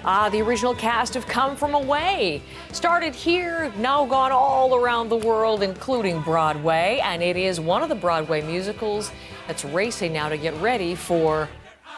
The original cast have come from away. Started here, now gone all around the world, including Broadway. And it is one of the Broadway musicals that's racing now to get ready for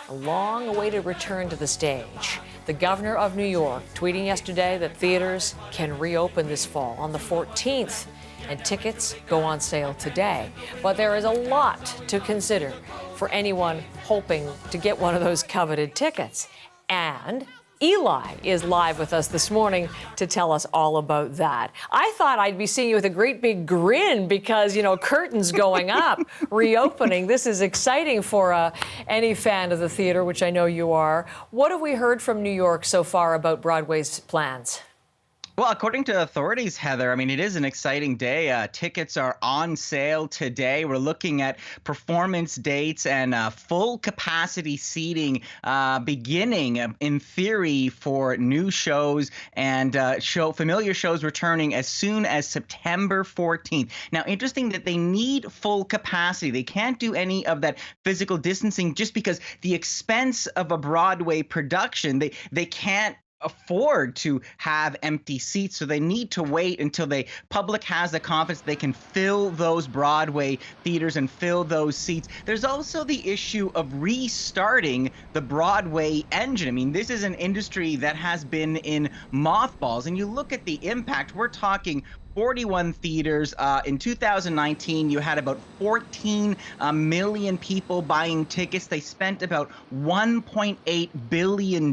a long-awaited return to the stage. The governor of New York tweeting yesterday that theaters can reopen this fall on the 14th. And tickets go on sale today. But there is a lot to consider for anyone hoping to get one of those coveted tickets. And Eli is live with us this morning to tell us all about that. I thought I'd be seeing you with a great big grin because, you know, curtains going up, reopening. This is exciting for any fan of the theater, which I know you are. What have we heard from New York so far about Broadway's plans? Well, according to authorities, Heather, I mean, it is an exciting day. Tickets are on sale today. We're looking at performance dates and full capacity seating beginning, in theory, for new shows and familiar shows returning as soon as September 14th. Now, interesting that they need full capacity. They can't do any of that physical distancing just because the expense of a Broadway production, they can't afford to have empty seats, so they need to wait until the public has the confidence they can fill those Broadway theaters and fill those seats. There's also the issue of restarting the Broadway engine. I mean, this is an industry that has been in mothballs, and you look at the impact. We're talking 41 theaters. In 2019, you had about 14 million people buying tickets. They spent about $1.8 billion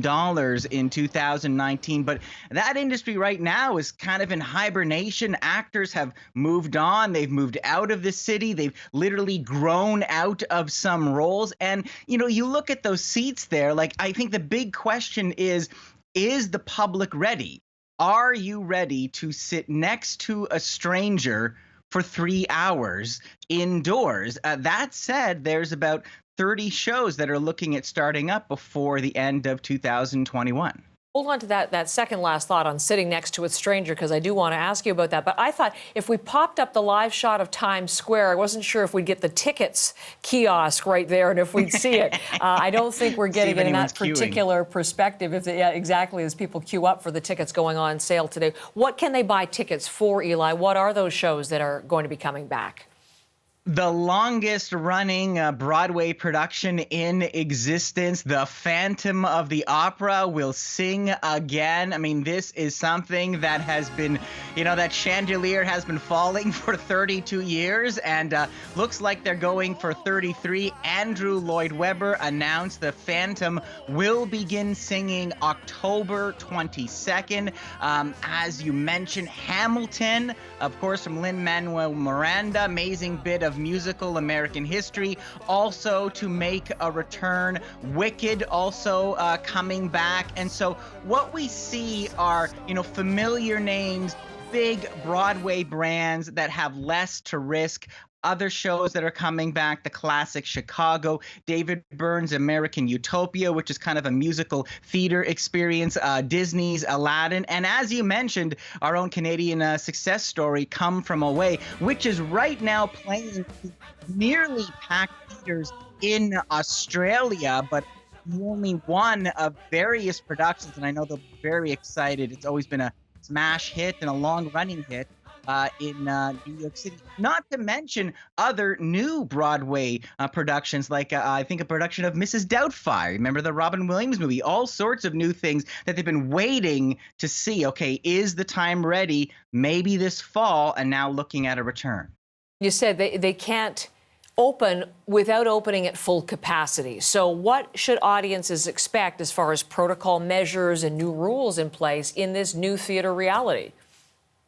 in 2019. But that industry right now is kind of in hibernation. Actors have moved on. They've moved out of the city. They've literally grown out of some roles. And, you know, you look at those seats there, like, I think the big question is the public ready? Are you ready to sit next to a stranger for 3 hours indoors? That said, there's about 30 shows that are looking at starting up before the end of 2021. Hold on to that second last thought on sitting next to a stranger, because I do want to ask you about that. But I thought if we popped up the live shot of Times Square, I wasn't sure if we'd get the tickets kiosk right there and if we'd see it. I don't think we're getting it in that particular perspective. Exactly, as people queue up for the tickets going on sale today. What can they buy tickets for, Eli? What are those shows that are going to be coming back? The longest running Broadway production in existence, The Phantom of the Opera, will sing again. I mean, this is something that has been, you know, that chandelier has been falling for 32 years and looks like they're going for 33. Andrew Lloyd Webber announced The Phantom will begin singing October 22nd. As you mentioned, Hamilton, of course, from Lin-Manuel Miranda, amazing bit of musical American history, also to make a return. Wicked also coming back. And so what we see are, you know, familiar names, big Broadway brands that have less to risk. Other shows that are coming back, the classic Chicago, David Byrne's American Utopia, which is kind of a musical theater experience, Disney's Aladdin, and as you mentioned, our own Canadian success story, Come From Away, which is right now playing nearly packed theaters in Australia, but only one of various productions, and I know they'll be very excited. It's always been a smash hit and a long-running hit in New York City, not to mention other new Broadway productions, like I think a production of Mrs. Doubtfire. Remember the Robin Williams movie? All sorts of new things that they've been waiting to see. Okay, is the time ready? Maybe this fall, and now looking at a return. You said they can't open without opening at full capacity. So what should audiences expect as far as protocol measures and new rules in place in this new theater reality?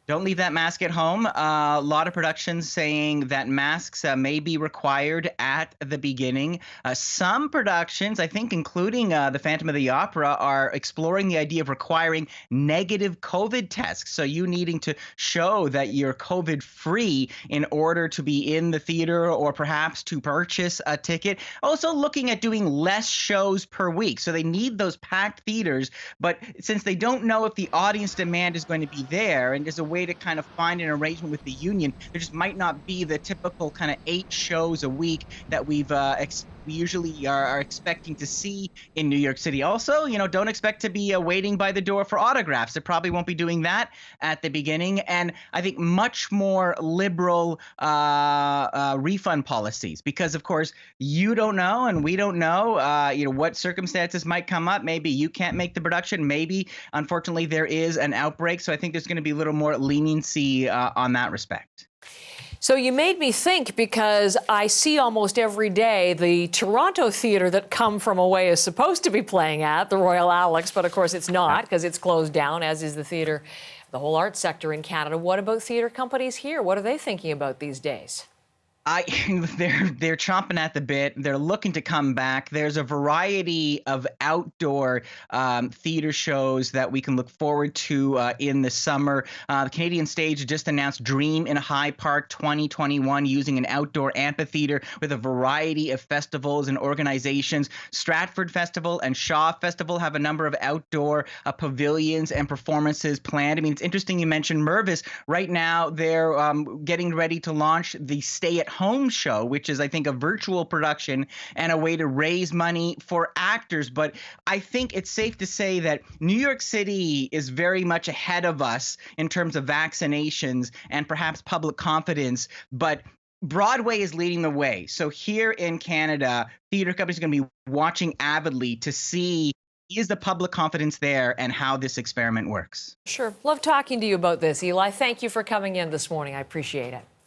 Don't leave that mask at home. A lot of productions saying that masks may be required at the beginning. Some productions, I think including The Phantom of the Opera, are exploring the idea of requiring negative COVID tests. So you needing to show that you're COVID-free in order to be in the theater or perhaps to purchase a ticket. Also looking at doing less shows per week. So they need those packed theaters. But since they don't know if the audience demand is going to be there, and there's a way to kind of find an arrangement with the union, there just might not be the typical kind of 8 shows a week that we've we usually are expecting to see in New York City. Also, don't expect to be waiting by the door for autographs. It probably won't be doing that at the beginning. And I think much more liberal refund policies, because of course you don't know and we don't know, what circumstances might come up. Maybe you can't make the production. Maybe, unfortunately, there is an outbreak. So I think there's going to be a little more leniency on that respect. So you made me think, because I see almost every day the Toronto theater that Come From Away is supposed to be playing at, the Royal Alex, but of course it's not, because it's closed down, as is the theater, the whole arts sector in Canada. What about theater companies here? What are they thinking about these days? They're chomping at the bit. They're looking to come back. There's a variety of outdoor theater shows that we can look forward to in the summer. The Canadian Stage just announced Dream in High Park 2021, using an outdoor amphitheater with a variety of festivals and organizations. Stratford Festival and Shaw Festival have a number of outdoor pavilions and performances planned. I mean, it's interesting you mentioned Mervis. Right now, they're getting ready to launch the Stay at Home show, which is, I think, a virtual production and a way to raise money for actors. But I think it's safe to say that New York City is very much ahead of us in terms of vaccinations and perhaps public confidence. But Broadway is leading the way. So here in Canada, theater companies are going to be watching avidly to see, is the public confidence there and how this experiment works. Sure. Love talking to you about this, Eli. Thank you for coming in this morning. I appreciate it.